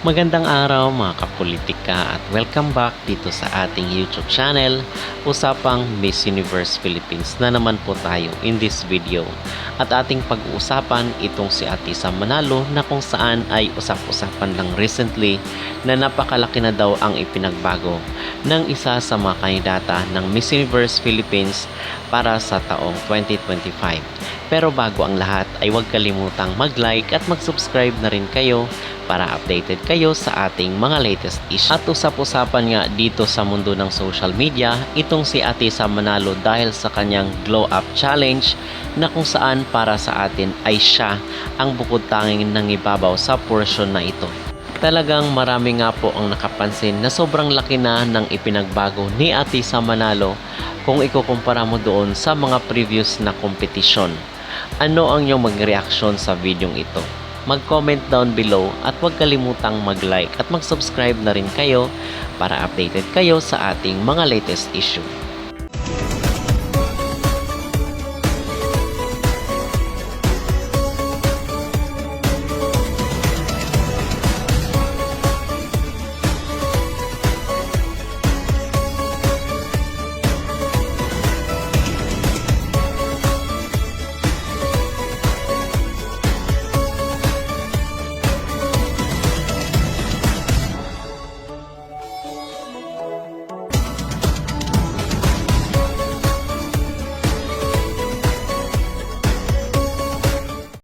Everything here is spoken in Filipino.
Magandang araw mga kapolitika at welcome back dito sa ating YouTube channel, Usapang Miss Universe Philippines na naman po tayo in this video. At ating pag-uusapan itong si Atisa Manalo na kung saan ay usap-usapan lang recently na napakalaki na daw ang ipinagbago ng isa sa mga kandidata ng Miss Universe Philippines para sa taong 2025. Pero bago ang lahat ay huwag kalimutang mag-like at mag-subscribe na rin kayo para updated kayo sa ating mga latest issue. At usap-usapan nga dito sa mundo ng social media itong si Atisa Manalo dahil sa kanyang Glow Up Challenge na kung saan para sa atin ay siya ang bukod tanging nangibabaw sa portion na ito. Talagang marami nga po ang nakapansin na sobrang laki na ng ipinagbago ni Atisa Manalo kung ikukumpara mo doon sa mga previous na kompetisyon. Ano ang iyong mag-reaction sa videong ito? Mag-comment down below at huwag kalimutang mag-like at mag-subscribe na rin kayo para updated kayo sa ating mga latest issue.